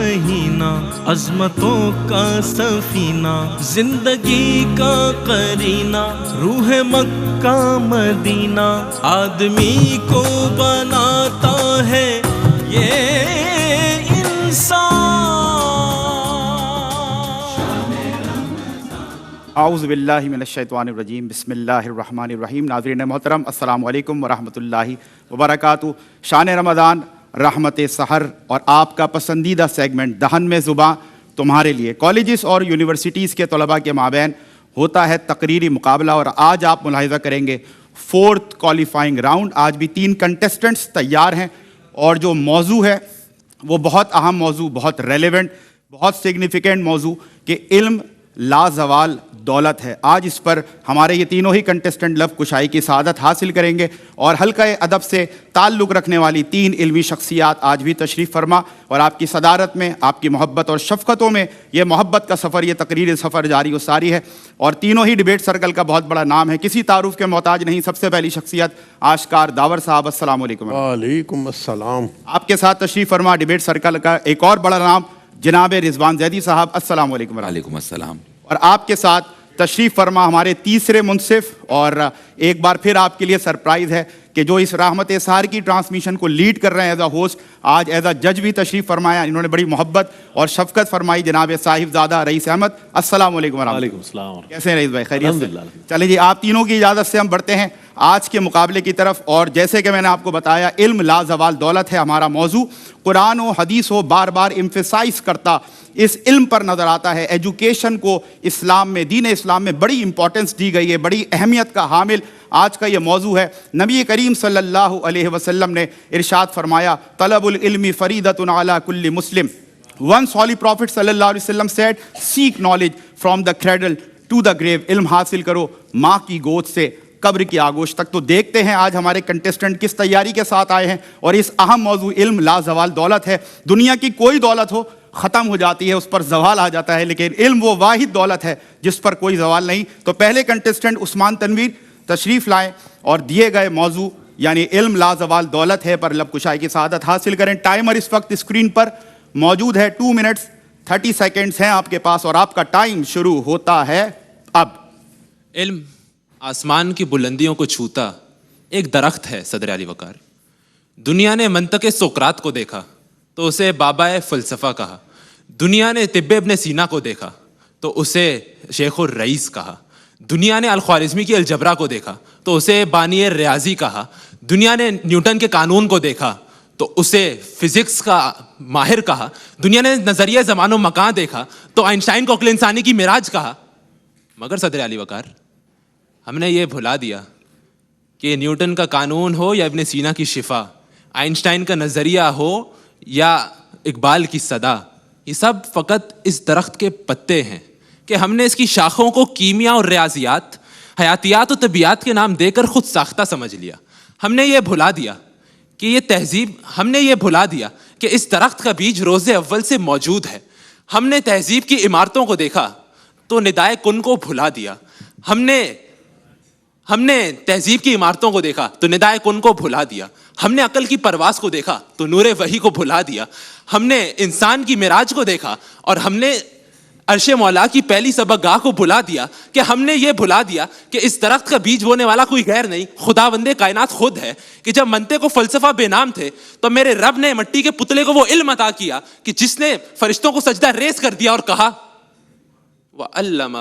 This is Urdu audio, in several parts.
مہینہ، عظمتوں کا سفینہ، زندگی کا قرینہ، روح مکہ مدینہ، آدمی کو بناتا ہے یہ انسان۔ اعوذ باللہ من الشیطان الرجیم، بسم اللہ الرحمن الرحیم۔ ناظرین محترم، السلام علیکم ورحمۃ اللہ وبرکاتہ۔ شان رمضان، رحمت سحر اور آپ کا پسندیدہ سیگمنٹ دہن میں زباں تمہارے لیے کالجز اور یونیورسٹیز کے طلباء کے مابین ہوتا ہے تقریری مقابلہ، اور آج آپ ملاحظہ کریں گے 4th کوالیفائنگ راؤنڈ۔ آج بھی 3 کنٹیسٹنٹس تیار ہیں، اور جو موضوع ہے وہ بہت اہم موضوع، بہت ریلیونٹ، بہت سگنیفیکنٹ موضوع کہ علم لازوال دولت ہے۔ آج اس پر ہمارے یہ تینوں ہی کنٹیسٹنٹ لفظ کشائی کی سعادت حاصل کریں گے، اور حلقہ ادب سے تعلق رکھنے والی 3 علمی شخصیات آج بھی تشریف فرما، اور آپ کی صدارت میں، آپ کی محبت اور شفقتوں میں یہ محبت کا سفر، یہ تقریر سفر جاری و ساری ہے۔ اور تینوں ہی ڈیبیٹ سرکل کا بہت بڑا نام ہے، کسی تعارف کے محتاج نہیں۔ سب سے پہلی شخصیت آشکار داور صاحب، السلام علیکم۔ وعلیکم السلام۔ آپ کے ساتھ تشریف فرما ڈیبیٹ سرکل کا ایک اور بڑا نام جناب رضوان زیدی صاحب، السلام علیکم۔ وعلیکم السلام۔ اور آپ کے ساتھ تشریف فرما ہمارے تیسرے منصف، اور ایک بار پھر آپ کے لیے سرپرائز ہے کہ جو اس رحمت سحر کی ٹرانسمیشن کو لیڈ کر رہے ہیں ایز اے ہوسٹ، آج ایز اے جج بھی تشریف فرمایا، انہوں نے بڑی محبت اور شفقت فرمائی، جناب صاحب زادہ رئیس احمد، السلام علیکم ورحمۃ اللہ۔ وعلیکم السلام۔ کیسے ہیں رئیس بھائی، خیریت سے؟ الحمدللہ۔ چلیں جی، آپ تینوں کی اجازت سے ہم بڑھتے ہیں آج کے مقابلے کی طرف، اور جیسے کہ میں نے آپ کو بتایا علم لازوال دولت ہے ہمارا موضوع۔ قرآن و حدیث ہو بار بار ایمفیسائز کرتا اس علم پر نظر آتا ہے۔ ایجوکیشن کو اسلام میں، دین اسلام میں بڑی امپورٹنس دی گئی ہے، بڑی اہمیت کا حامل آج کا یہ موضوع ہے۔ نبی کریم صلی اللہ علیہ وسلم نے ارشاد فرمایا، طلب العلم فریضۃ علی کل مسلم۔ Once Holy Prophet صلی اللہ علیہ وسلم said, seek knowledge from the cradle to the grave۔ علم حاصل کرو ماں کی گود سے قبر کی آگوش تک۔ تو دیکھتے ہیں آج ہمارے کنٹیسٹنٹ کس تیاری کے ساتھ آئے ہیں، اور اس اہم موضوع علم لازوال دولت ہے۔ دنیا کی کوئی دولت ہو ختم ہو جاتی ہے، اس پر زوال آ جاتا ہے، لیکن علم وہ واحد دولت ہے جس پر کوئی زوال نہیں۔ تو پہلے کنٹیسٹنٹ عثمان تنویر تشریف لائیں اور دیے گئے موضوع یعنی علم لازوال دولت ہے پر لب کشائی کی سعادت حاصل کریں۔ ٹائمر اس وقت اسکرین پر موجود ہے، 2 منٹس 30 سیکنڈز ہیں آپ کے پاس، اور آپ کا ٹائم شروع ہوتا ہے اب۔ علم آسمان کی بلندیوں کو چھوتا ایک درخت ہے صدر علی وقار۔ دنیا نے منطق سقراط کو دیکھا تو اسے بابا فلسفہ کہا، دنیا نے طب ابن سینا کو دیکھا تو اسے شیخ الرئیس کہا، دنیا نے الخوارزمی کی الجبرا کو دیکھا تو اسے بانی ریاضی کہا، دنیا نے نیوٹن کے قانون کو دیکھا تو اسے فزکس کا ماہر کہا، دنیا نے نظریہ زمان و مکان دیکھا تو آئنسٹائن کو عقل انسانی کی معراج کہا۔ مگر صدر علی وقار، ہم نے یہ بھلا دیا کہ نیوٹن کا قانون ہو یا ابن سینا کی شفا، آئنسٹائن کا نظریہ ہو یا اقبال کی صدا، یہ سب فقط اس درخت کے پتے ہیں کہ ہم نے اس کی شاخوں کو کیمیا اور ریاضیات، حیاتیات و طبیعت کے نام دے کر خود ساختہ سمجھ لیا۔ ہم نے یہ بھلا دیا کہ یہ تہذیب، ہم نے یہ بھلا دیا کہ اس درخت کا بیج روز اول سے موجود ہے۔ ہم نے تہذیب کی عمارتوں کو دیکھا تو ندائے کن کو بھلا دیا۔ ہم نے تہذیب کی عمارتوں کو دیکھا تو ندائے کن کو بھلا دیا۔ ہم نے عقل کی پرواز کو دیکھا تو نور وحی کو بھلا دیا۔ ہم نے انسان کی معراج کو دیکھا اور ہم نے عرش مولا کی پہلی سبق گاہ کو بھلا دیا کہ ہم نے یہ بھلا دیا کہ اس درخت کا بیج بونے والا کوئی غیر نہیں، خداوند کائنات خود ہے، کہ جب منطق و فلسفہ بے نام تھے تو میرے رب نے مٹی کے پتلے کو وہ علم عطا کیا کہ جس نے فرشتوں کو سجدہ ریز کر دیا اور کہا وَعَلَّمَ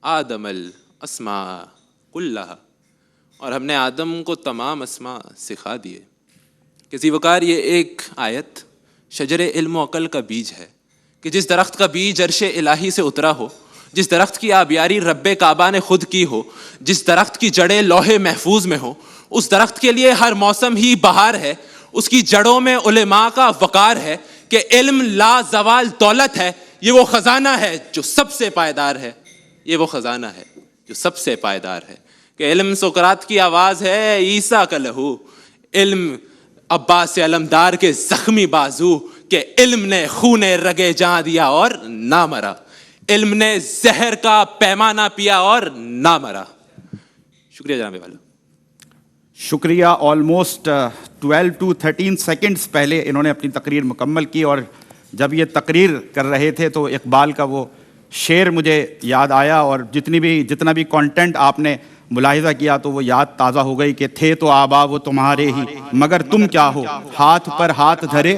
آدَمَ الْأَسْمَاءَ كُلَّهَا، اور ہم نے آدم کو تمام اسماء سکھا دیے۔ کسی وقار یہ ایک آیت شجر علم و عقل کا بیج ہے کہ جس درخت کا بیج عرش الہی سے اترا ہو، جس درخت کی آبیاری رب کعبہ نے خود کی ہو، جس درخت کی جڑیں لوح محفوظ میں ہو، اس درخت کے لیے ہر موسم ہی بہار ہے، اس کی جڑوں میں علماء کا وقار ہے کہ علم لا زوال دولت ہے، یہ وہ خزانہ ہے جو سب سے پائیدار ہے، یہ وہ خزانہ ہے جو سب سے پائیدار ہے، کہ علم سقراط کی آواز ہے عیسیٰ کا لہو، علم عباس علمدار کے زخمی بازو، کہ علم نے خون رگے جاں دیا اور نہ مرا، علم نے زہر کا پیمانہ پیا اور نہ مرا۔ شکریہ جناب والا۔ شکریہ۔ آلموسٹ 12 to 13 سیکنڈز پہلے انہوں نے اپنی تقریر مکمل کی، اور جب یہ تقریر کر رہے تھے تو اقبال کا وہ شعر مجھے یاد آیا، اور جتنا بھی کانٹینٹ آپ نے ملاحظہ کیا تو وہ یاد تازہ ہو گئی کہ تھے تو آبا وہ تمہارے ہی، مگر تم کیا ہو، ہاتھ پر ہاتھ دھرے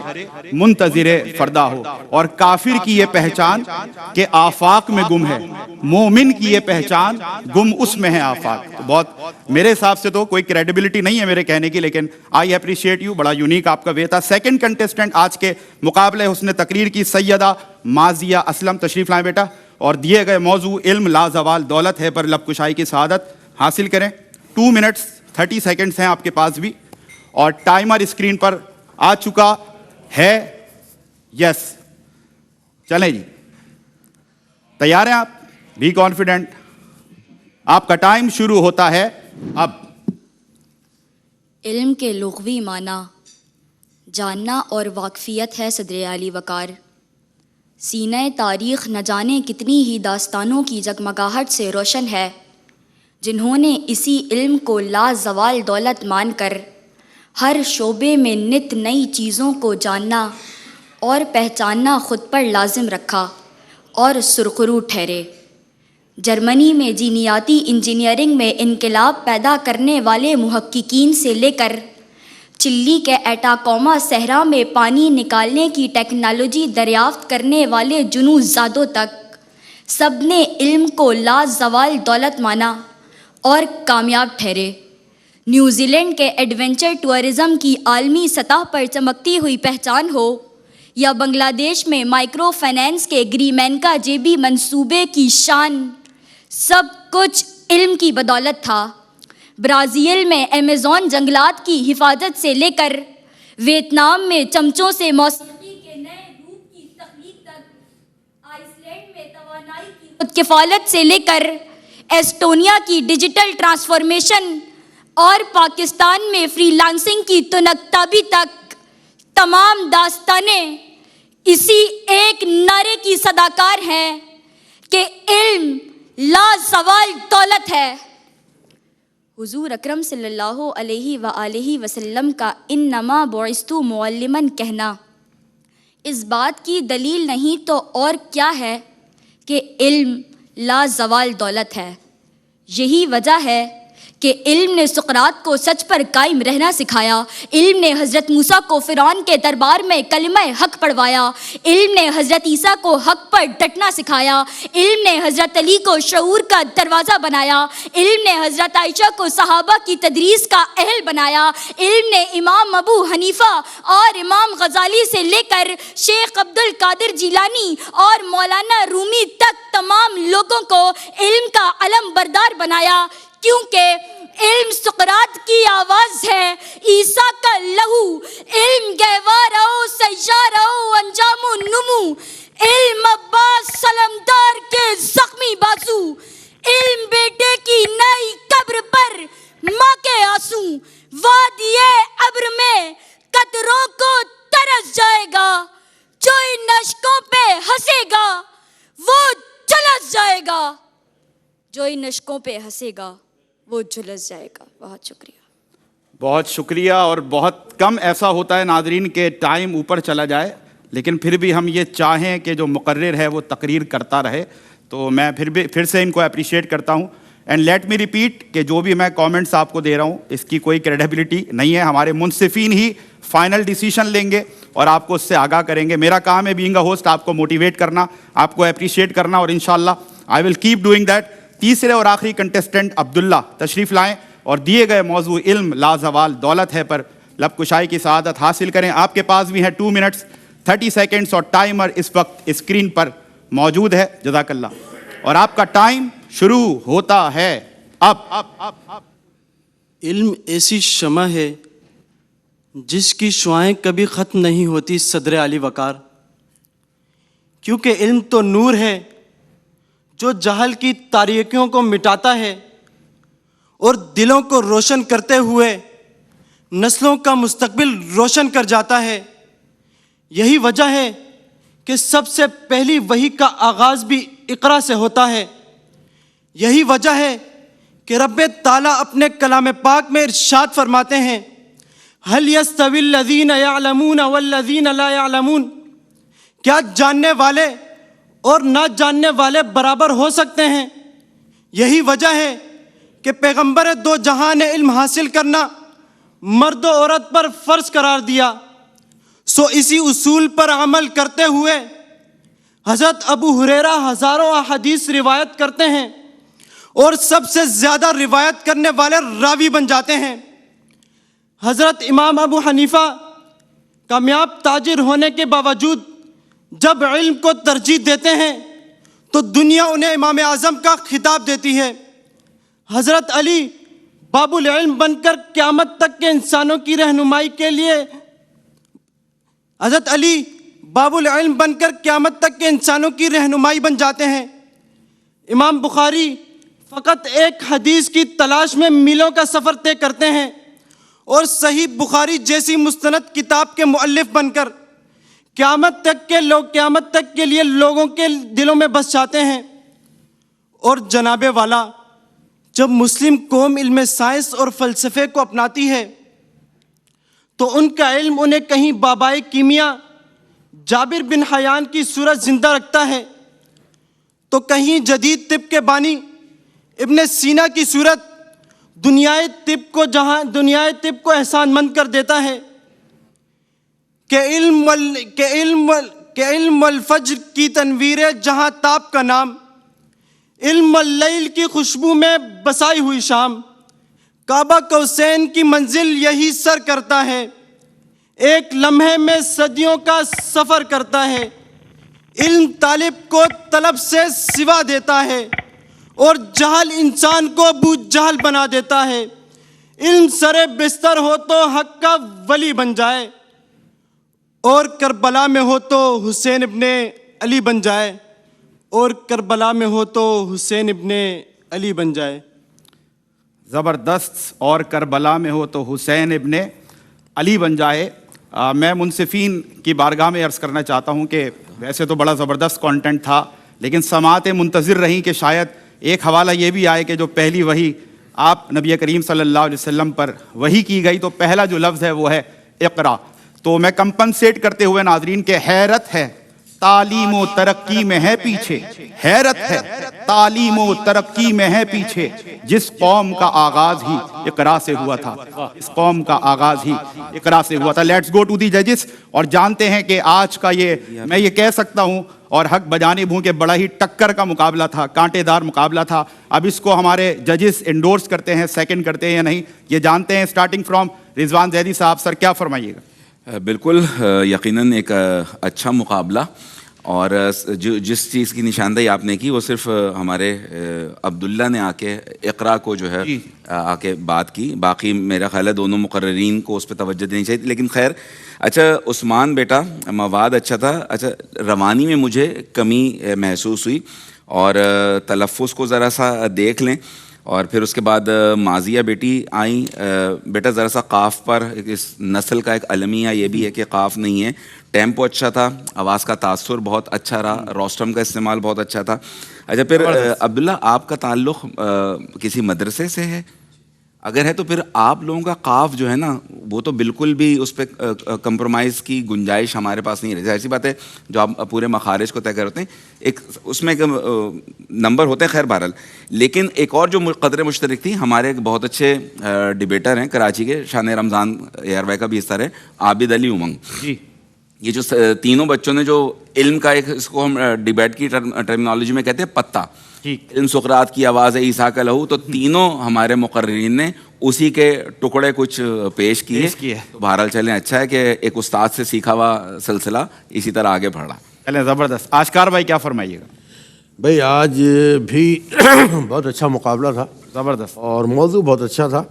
منتظر فردا ہو۔ اور کافر کی یہ پہچان کہ آفاق میں گم ہے، مومن کی یہ پہچان گم اس میں ہے آفاق۔ تو بہت میرے حساب سے تو کوئی کریڈیبلٹی نہیں ہے میرے کہنے کی، لیکن آئی اپریشیٹ یو، بڑا یونیک آپ کا وے تھا۔ سیکنڈ کنٹیسٹنٹ آج کے مقابلے حسن تقریر کی سیدہ مازیہ اسلم، تشریف لائیں بیٹا، اور دیے گئے موضوع علم لازوال دولت ہے پر لب کشائی کی سعادت حاصل کریں۔ 2 منٹس 30 سیکنڈز ہیں آپ کے پاس بھی، اور ٹائمر اسکرین پر آ چکا ہے۔ یس، چلیں جی، تیار ہیں آپ؟ بی کانفیڈنٹ، آپ کا ٹائم شروع ہوتا ہے اب۔ علم کے لغوی معنی جاننا اور واقفیت ہے صدر اعلی وقار۔ سینہ تاریخ نہ جانے کتنی ہی داستانوں کی جگمگاہٹ سے روشن ہے، جنہوں نے اسی علم کو لازوال دولت مان کر ہر شعبے میں نت نئی چیزوں کو جاننا اور پہچاننا خود پر لازم رکھا اور سرخرو ٹھہرے۔ جرمنی میں جینیاتی انجینئرنگ میں انقلاب پیدا کرنے والے محققین سے لے کر چلی کے ایٹاکوما صحرا میں پانی نکالنے کی ٹیکنالوجی دریافت کرنے والے جنوں زادوں تک سب نے علم کو لازوال دولت مانا اور کامیاب ٹھہرے۔ نیوزی لینڈ کے ایڈونچر ٹورزم کی عالمی سطح پر چمکتی ہوئی پہچان ہو، یا بنگلہ دیش میں مائکرو فائنینس کے گریمینکا جیبی منصوبے کی شان، سب کچھ علم کی بدولت تھا۔ برازیل میں ایمیزون جنگلات کی حفاظت سے لے کر ویتنام میں چمچوں سے موسیقی کے نئے روپ کی تخلیق تک، آئس لینڈ میں توانائی کی خود کفالت سے لے کر ایسٹونیا کی ڈیجیٹل ٹرانسفارمیشن اور پاکستان میں فری لانسنگ کی تنکتابی تک، تمام داستانیں اسی ایک نعرے کی صداکار ہیں کہ علم لازوال دولت ہے۔ حضور اکرم صلی اللہ علیہ وآلہ وسلم کا انما بعثت معلما کہنا اس بات کی دلیل نہیں تو اور کیا ہے کہ علم لازوال دولت ہے۔ یہی وجہ ہے کہ علم نے سقراط کو سچ پر قائم رہنا سکھایا، علم نے حضرت موسیٰ کو فرعون کے دربار میں کلمہ حق پڑھوایا، علم نے حضرت عیسیٰ کو حق پر ڈٹنا سکھایا، علم نے حضرت علی کو شعور کا دروازہ بنایا، علم نے حضرت عائشہ کو صحابہ کی تدریس کا اہل بنایا، علم نے امام ابو حنیفہ اور امام غزالی سے لے کر شیخ عبد القادر جیلانی اور مولانا رومی تک تمام لوگوں کو علم کا علم بردار بنایا، کیونکہ علم سقراط کی آواز ہے، عیسیٰ کا لہو، علم گہوارہو سیارہو انجام و نمو، علم عباس سلمدار کے زخمی بازو، علم بیٹے کی نئی قبر پر ماں کے آنسو، وادی ابر میں قطروں کو ترس جائے گا، جو ان اشکوں پہ ہنسے گا وہ جھلس جائے گا، جو ان اشکوں پہ ہنسے گا وہ جھلس جائے گا۔ بہت شکریہ۔ بہت شکریہ۔ اور بہت کم ایسا ہوتا ہے ناظرین کہ ٹائم اوپر چلا جائے، لیکن پھر بھی ہم یہ چاہیں کہ جو مقرر ہے وہ تقریر کرتا رہے، تو میں پھر سے ان کو اپریشیٹ کرتا ہوں۔ اینڈ لیٹ می ریپیٹ کہ جو بھی میں کامنٹس آپ کو دے رہا ہوں اس کی کوئی کریڈیبلٹی نہیں ہے، ہمارے منصفین ہی فائنل ڈیسیشن لیں گے اور آپ کو اس سے آگاہ کریں گے۔ میرا کام ہے بینگ اے ہوسٹ آپ کو موٹیویٹ کرنا، آپ کو اپریشیٹ کرنا، اور انشاءاللہ آئی ول کیپ ڈوئنگ دیٹ۔ تیسرے اور آخری کنٹیسٹنٹ عبداللہ تشریف لائیں اور دیے گئے موضوع علم لازوال دولت ہے پر لب کشائی کی سعادت حاصل کریں۔ آپ کے پاس بھی ہیں 2 منٹس 30 سیکنڈز اور ٹائمر اس وقت اسکرین پر موجود ہے۔ جزاک اللہ، اور آپ کا ٹائم شروع ہوتا ہے اب۔ علم ایسی شمع ہے جس کی شعائیں کبھی ختم نہیں ہوتی صدر علی وقار، کیونکہ علم تو نور ہے جو جہل کی تاریکیوں کو مٹاتا ہے اور دلوں کو روشن کرتے ہوئے نسلوں کا مستقبل روشن کر جاتا ہے۔ یہی وجہ ہے کہ سب سے پہلی وحی کا آغاز بھی اقرا سے ہوتا ہے۔ یہی وجہ ہے کہ رب تعالیٰ اپنے کلام پاک میں ارشاد فرماتے ہیں، هل يستوي الذين يعلمون والذين لا يعلمون، کیا جاننے والے اور نہ جاننے والے برابر ہو سکتے ہیں؟ یہی وجہ ہے کہ پیغمبر دو جہاں نے علم حاصل کرنا مرد و عورت پر فرض قرار دیا. سو اسی اصول پر عمل کرتے ہوئے حضرت ابو ہریرہ ہزاروں احادیث روایت کرتے ہیں اور سب سے زیادہ روایت کرنے والے راوی بن جاتے ہیں. حضرت امام ابو حنیفہ کامیاب تاجر ہونے کے باوجود جب علم کو ترجیح دیتے ہیں تو دنیا انہیں امام اعظم کا خطاب دیتی ہے. حضرت علی باب العلم بن کر قیامت تک کے انسانوں کی رہنمائی کے لیے حضرت علی باب العلم بن کر قیامت تک کے انسانوں کی رہنمائی بن جاتے ہیں. امام بخاری فقط ایک حدیث کی تلاش میں میلوں کا سفر طے کرتے ہیں اور صحیح بخاری جیسی مستند کتاب کے مؤلف بن کر قیامت تک کے لیے لوگوں کے دلوں میں بس جاتے ہیں. اور جناب والا جب مسلم قوم علم سائنس اور فلسفے کو اپناتی ہے تو ان کا علم انہیں کہیں بابائے کیمیا جابر بن حیان کی صورت زندہ رکھتا ہے تو کہیں جدید طب کے بانی ابن سینا کی صورت دنیائے طب کو احسان مند کر دیتا ہے کہ علم والفجر کی تنویر جہاں تاب کا نام، علم اللیل کی خوشبو میں بسائی ہوئی شام، کعبہ قوسین کی منزل یہی سر کرتا ہے، ایک لمحے میں صدیوں کا سفر کرتا ہے. علم طالب کو طلب سے سوا دیتا ہے اور جہل انسان کو ابو جہل بنا دیتا ہے. علم سرے بستر ہو تو حق کا ولی بن جائے اور کربلا میں ہو تو حسین ابن علی بن جائے، اور کربلا میں ہو تو حسین ابن علی بن جائے. زبردست. اور کربلا میں ہو تو حسین ابن علی بن جائے. میں منصفین کی بارگاہ میں عرض کرنا چاہتا ہوں کہ ویسے تو بڑا زبردست کانٹینٹ تھا، لیکن سماعتیں منتظر رہیں کہ شاید ایک حوالہ یہ بھی آئے کہ جو پہلی وحی آپ نبی کریم صلی اللہ علیہ وسلم پر وحی کی گئی تو پہلا جو لفظ ہے وہ ہے اقرا. تو میں کمپنسیٹ کرتے ہوئے ناظرین کہ حیرت ہے تعلیم و ترقی میں ہے پیچھے، حیرت ہے تعلیم و ترقی میں ہے پیچھے، جس قوم کا آغاز ہی اقرا سے ہوا تھا، اس قوم کا آغاز ہی اقرا سے ہوا تھا. لیٹس گو ٹو دی ججز اور جانتے ہیں کہ آج کا میں یہ کہہ سکتا ہوں اور حق بجانب ہوں کہ بڑا ہی ٹکر کا مقابلہ تھا، کانٹے دار مقابلہ تھا. اب اس کو ہمارے ججز انڈورس کرتے ہیں، سیکنڈ کرتے ہیں یا نہیں یہ جانتے ہیں. اسٹارٹنگ فرام رضوان زیدی صاحب. سر کیا فرمائیے گا؟ بالکل یقیناً ایک اچھا مقابلہ، اور جس چیز کی نشاندہی آپ نے کی وہ صرف ہمارے عبداللہ نے آ کے اقرا کو جو ہے آ کے بات کی. باقی میرا خیال ہے دونوں مقررین کو اس پہ توجہ دینی چاہیے. لیکن خیر اچھا عثمان بیٹا مواد اچھا تھا. اچھا روانی میں مجھے کمی محسوس ہوئی، اور تلفظ کو ذرا سا دیکھ لیں. اور پھر اس کے بعد ماضیہ بیٹی آئیں. بیٹا ذرا سا قاف پر، اس نسل کا ایک المیہ یہ بھی ہے کہ قاف نہیں ہے. ٹیمپو اچھا تھا، آواز کا تاثر بہت اچھا رہا، روسٹم کا استعمال بہت اچھا تھا. اچھا پھر عبداللہ آپ کا تعلق کسی مدرسے سے ہے؟ اگر ہے تو پھر آپ لوگوں کا قاف جو ہے نا وہ تو بالکل بھی اس پہ کمپرومائز کی گنجائش ہمارے پاس نہیں رہتی. ایسی بات ہے جو آپ پورے مخارج کو طے کرتے ہیں ایک اس میں ایک نمبر ہوتے ہیں. خیر بہرحال لیکن ایک اور جو قدر مشترک تھی، ہمارے ایک بہت اچھے ڈیبیٹر ہیں کراچی کے، شان رمضان ایئر وائی کا بھی حصہ رہے، عابد علی امنگ. جی یہ جو تینوں بچوں نے جو علم کا ایک، اس کو ہم ڈیبیٹ کی ٹرمینالوجی میں کہتے ہیں پتہ، علم سقراط کی آواز ہے عیسیٰ کا لہو، تو تینوں ہمارے مقررین نے اسی کے ٹکڑے کچھ پیش کیے. بہرحال چلیں اچھا ہے کہ ایک استاد سے سیکھا ہوا سلسلہ اسی طرح آگے بڑھ رہا. چلیں زبردست. آشکار بھائی کیا فرمائیے گا؟ بھائی آج بھی بہت اچھا مقابلہ تھا، زبردست، اور موضوع بہت اچھا تھا.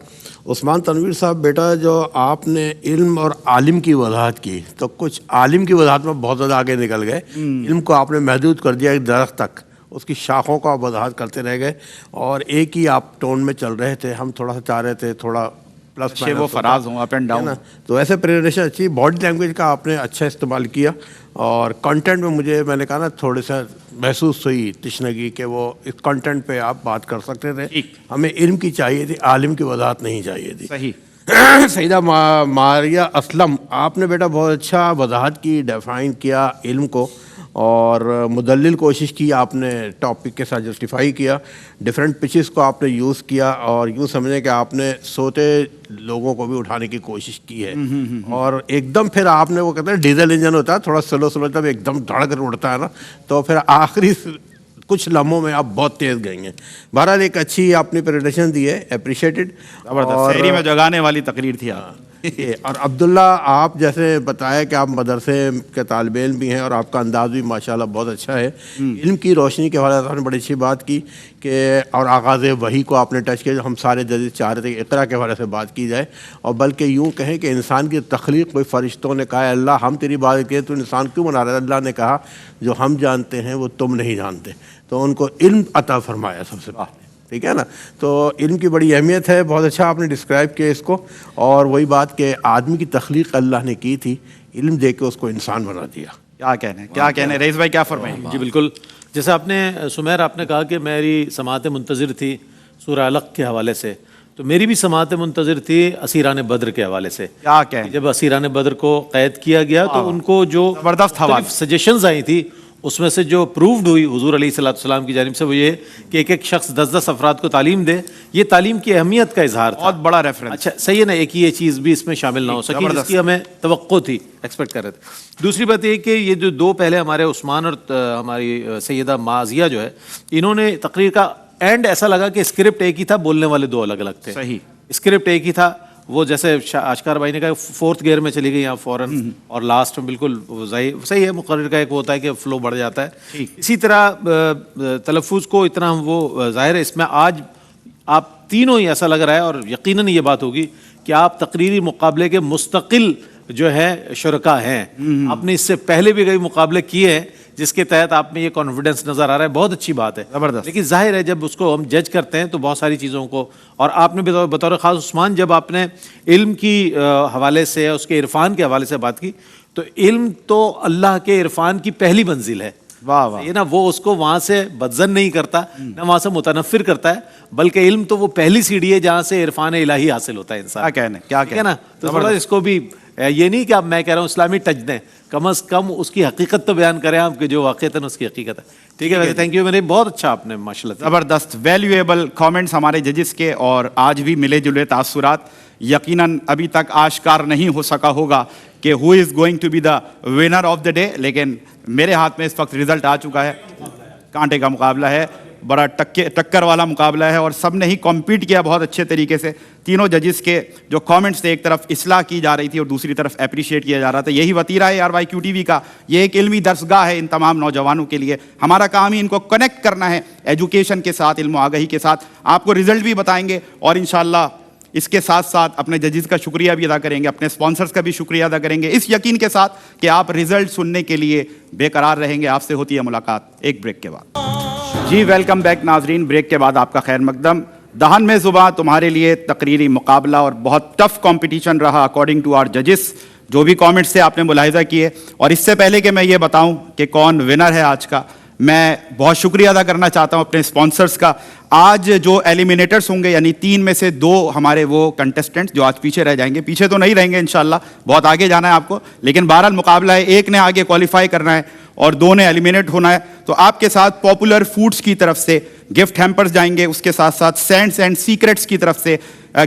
عثمان تنویر صاحب بیٹا جو آپ نے علم اور عالم کی وضاحت کی تو کچھ عالم کی وضاحت میں بہت زیادہ آگے نکل گئے. علم کو آپ نے محدود کر دیا ایک درخت تک، اس کی شاخوں کو آپ وضاحت کرتے رہ گئے اور ایک ہی آپ ٹون میں چل رہے تھے. ہم تھوڑا سا چاہ رہے تھے تھوڑا پلس وہ فراز ہوں اپ اینڈ ڈاؤن. تو ایسے پریزنٹیشن اچھی، باڈی لینگویج کا آپ نے اچھا استعمال کیا، اور کنٹینٹ میں میں نے کہا نا تھوڑے سا محسوس ہوئی تشنگی کہ وہ اس کنٹینٹ پہ آپ بات کر سکتے تھے. ہمیں علم کی چاہیے تھی، عالم کی وضاحت نہیں چاہیے تھی. صحیح. سیدہ ماریہ اسلم، آپ نے بیٹا بہت اچھا وضاحت کی، ڈیفائن کیا علم کو، اور مدلل کوشش کی آپ نے، ٹاپک کے ساتھ جسٹیفائی کیا، ڈیفرنٹ پچز کو آپ نے یوز کیا، اور یوں سمجھیں کہ آپ نے سوتے لوگوں کو بھی اٹھانے کی کوشش کی ہے، اور ایک دم پھر آپ نے، وہ کہتے ہیں ڈیزل انجن ہوتا ہے تھوڑا سلو سلو، جب ایک دم دھڑ کر اڑتا ہے نا، تو پھر آخری کچھ لمحوں میں آپ بہت تیز گئی ہیں۔ بہرحال ایک اچھی آپ نے پریزنٹیشن دی ہے، اپریشیٹڈ، شہری میں جگانے والی تقریر تھی آپ۔ اور عبداللہ، آپ جیسے بتایا کہ آپ مدرسے کے طالب علم بھی ہیں اور آپ کا انداز بھی ماشاءاللہ بہت اچھا ہے، علم کی روشنی کے حوالے سے آپ نے بڑی اچھی بات کی کہ، اور آغاز وحی کو آپ نے ٹچ کیا، جو ہم سارے جدید چاہ رہے تھے کہ اقرا کے حوالے سے بات کی جائے، اور بلکہ یوں کہیں کہ انسان کی تخلیق کوئی فرشتوں نے کہا ہے اللہ ہم تیری بات کیے تو انسان کیوں بنا رہا ہے؟ اللہ نے کہا جو ہم جانتے ہیں وہ تم نہیں جانتے، تو ان کو علم عطا فرمایا سب سے پہلے، ٹھیک ہے نا؟ تو علم کی بڑی اہمیت ہے، بہت اچھا آپ نے ڈسکرائب کیا اس کو، اور وہی بات کہ آدمی کی تخلیق اللہ نے کی تھی، علم دے کے اس کو انسان بنا دیا۔ کیا کہنے رئیس بھائی، کیا فرمائیں؟ جی بالکل، جیسے آپ نے سمیر آپ نے کہا کہ میری سماعت منتظر تھی سورہ علق کے حوالے سے، تو میری بھی سماعت منتظر تھی اسیران بدر کے حوالے سے۔ کیا کہیں؟ جب اسیران بدر کو قید کیا گیا تو ان کو جو زبردست حوالہ سجیشنز آئی تھی، اس میں سے جو پروفڈ ہوئی حضور علیہ السلام کی جانب سے، وہ یہ کہ ایک ایک شخص 10 افراد کو تعلیم دے، یہ تعلیم کی اہمیت کا اظہار تھا۔ بہت بڑا ریفرنس۔ اچھا صحیح ہے نا، ایک یہ چیز بھی اس میں شامل نہ ہو سکی جس کی ہمیں توقع تھی، ایکسپیکٹ کر رہے تھے۔ دوسری بات یہ کہ یہ جو دو پہلے ہمارے عثمان اور ہماری سیدہ معاذیہ جو ہے، انہوں نے تقریر کا اینڈ ایسا لگا کہ اسکرپٹ ایک ہی تھا، بولنے والے دو الگ الگ تھے۔ صحیح، اسکرپٹ ایک ہی تھا، وہ جیسے آشکار بھائی نے کہا 4th گیئر میں چلی گئی یہاں فوراً، اور لاسٹ میں بالکل صحیح ہے، مقرر کا ایک ہوتا ہے کہ فلو بڑھ جاتا ہے، اسی طرح تلفظ کو اتنا وہ ظاہر ہے۔ اس میں آج آپ تینوں ہی ایسا لگ رہا ہے، اور یقیناً یہ بات ہوگی کہ آپ تقریری مقابلے کے مستقل جو ہے شرکا ہیں، آپ نے اس سے پہلے بھی کئی مقابلے کیے ہیں جس کے تحت آپ میں یہ کانفیڈنس نظر آ رہا ہے، بہت اچھی بات ہے، زبردست۔ لیکن ظاہر ہے جب اس کو ہم جج کرتے ہیں تو بہت ساری چیزوں کو، اور آپ نے بطور خاص عثمان جب آپ نے علم کی حوالے سے، اس کے عرفان کے حوالے سے بات کی، تو علم تو اللہ کے عرفان کی پہلی منزل ہے، واہ واہ، یہ نا، وہ اس کو وہاں سے بدظن نہیں کرتا، نہ وہاں سے متنفر کرتا ہے، بلکہ علم تو وہ پہلی سیڑھی ہے جہاں سے عرفان الہی حاصل ہوتا ہے انسان۔ کیا کہنے، کیا ٹھیک ہے نا؟ تو تھوڑا اس کو بھی یہ نہیں کہ اب میں کہہ رہا ہوں اسلامی ٹچ دیں، کم از کم اس کی حقیقت تو بیان کریں آپ کہ جو واقعتاً اس کی حقیقت ہے۔ ٹھیک ہے، تھینک یو، میرے بہت اچھا آپ نے ماشاءاللہ زبردست ویلیویبل کامنٹس ہمارے ججز کے، اور آج بھی ملے جلے تاثرات۔ یقیناً ابھی تک آشکار نہیں ہو سکا ہوگا کہ who is going to be the winner of the day, لیکن میرے ہاتھ میں اس وقت رزلٹ آ چکا ہے۔ کانٹے کا مقابلہ ہے، بڑا ٹکر والا مقابلہ ہے، اور سب نے ہی کمپیٹ کیا بہت اچھے طریقے سے۔ تینوں ججز کے جو کامنٹس تھے، ایک طرف اصلاح کی جا رہی تھی اور دوسری طرف اپریشیٹ کیا جا رہا تھا۔ یہی وتیرہ ہے RYQ TV کا، یہ ایک علمی درسگاہ ہے ان تمام نوجوانوں کے لیے۔ ہمارا کام ہی ان کو کنیکٹ کرنا ہے ایجوکیشن کے ساتھ، علم و آگہی کے ساتھ۔ آپ کو رزلٹ بھی بتائیں گے، اور انشاءاللہ اس کے ساتھ ساتھ اپنے ججز کا شکریہ بھی ادا کریں گے، اپنے اسپانسرز کا بھی شکریہ ادا کریں گے، اس یقین کے ساتھ کہ آپ رزلٹ سننے کے لیے بے قرار رہیں گے۔ آپ سے ہوتی ہے ملاقات ایک بریک کے بعد۔ جی ویلکم بیک ناظرین، بریک کے بعد آپ کا خیر مقدم۔ دہن میں زباں تمہارے لیے تقریری مقابلہ اور بہت ٹف کمپٹیشن رہا اکارڈنگ ٹو آر ججز۔ جو بھی کامنٹس سے آپ نے ملاحظہ کیے، اور اس سے پہلے کہ میں یہ بتاؤں کہ کون ونر ہے آج کا، میں بہت شکریہ ادا کرنا چاہتا ہوں اپنے اسپانسرز کا۔ آج جو ایلیمینیٹرز ہوں گے، یعنی 3 میں سے 2 ہمارے وہ کنٹیسٹنٹس جو آج پیچھے رہ جائیں گے، پیچھے تو نہیں رہیں گے انشاءاللہ، بہت آگے جانا ہے آپ کو، لیکن بہرحال مقابلہ ہے، ایک نے آگے کوالیفائی کرنا ہے اور 2 نے ایلیمینیٹ ہونا ہے۔ تو آپ کے ساتھ پاپولر فوڈز کی طرف سے گفٹ ہیمپرز جائیں گے، اس کے ساتھ ساتھ سینڈز اینڈ سیکرٹس کی طرف سے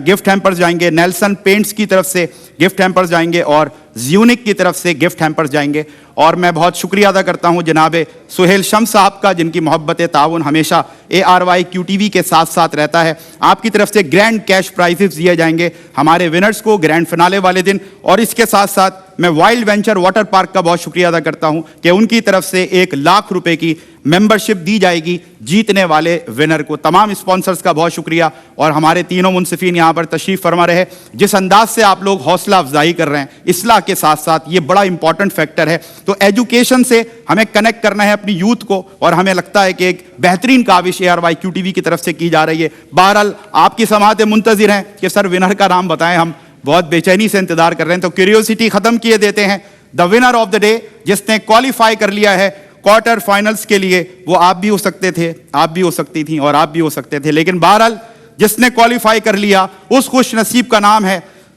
گفٹ ہیمپرز جائیں گے، نیلسن پینٹس کی طرف سے گفٹ ہیمپرز جائیں گے، اور زیونک کی طرف سے گفٹ ہیمپرز جائیں گے۔ اور میں بہت شکریہ ادا کرتا ہوں جناب سہیل شمس صاحب کا، جن کی محبت تعاون ہمیشہ ARYQ TV کے ساتھ ساتھ رہتا ہے۔ آپ کی طرف سے گرینڈ کیش پرائزز دیے جائیں گے ہمارے ونرز کو گرینڈ فنالے والے دن، اور اس کے ساتھ ساتھ میں وائلڈ وینچر واٹر پارک کا بہت شکریہ ادا کرتا ہوں کہ ان کی طرف سے 1 لاکھ روپے کی ممبرشپ دی جائے گی جیتنے والے ونر کو۔ تمام اسپانسرز کا بہت شکریہ، اور ہمارے تینوں منصفین یہاں پر تشریف فرما رہے۔ جس انداز سے آپ لوگ حوصلہ افزائی کر رہے ہیں اصلاح کے ساتھ ساتھ، یہ بڑا امپورٹنٹ فیکٹر ہے۔ تو ایجوکیشن سے ہمیں کنیکٹ کرنا ہے اپنی یوتھ کو، اور ہمیں لگتا ہے کہ ایک بہترین کاوش ARYQ TV کی طرف سے کی جا رہی ہے۔ بہرحال آپ کی سماعتیں منتظر ہیں کہ سر ونر کا نام بتائیں، ہم بہت بے چینی سے انتظار کر رہے ہیں، تو کیوریوسٹی ختم کیے دیتے ہیں۔ دا ونر آف دا ڈے، جس نے کوالیفائی کر لیا ہے کوارٹر فائنلز کے لیے، وہ آپ بھی ہو سکتے تھے، آپ بھی ہو سکتی تھیں، اور آپ بھی ہو سکتے تھے، لیکن بہرحال جس نے کوالیفائی کر لیا اس خوش نصیب کا نام ہے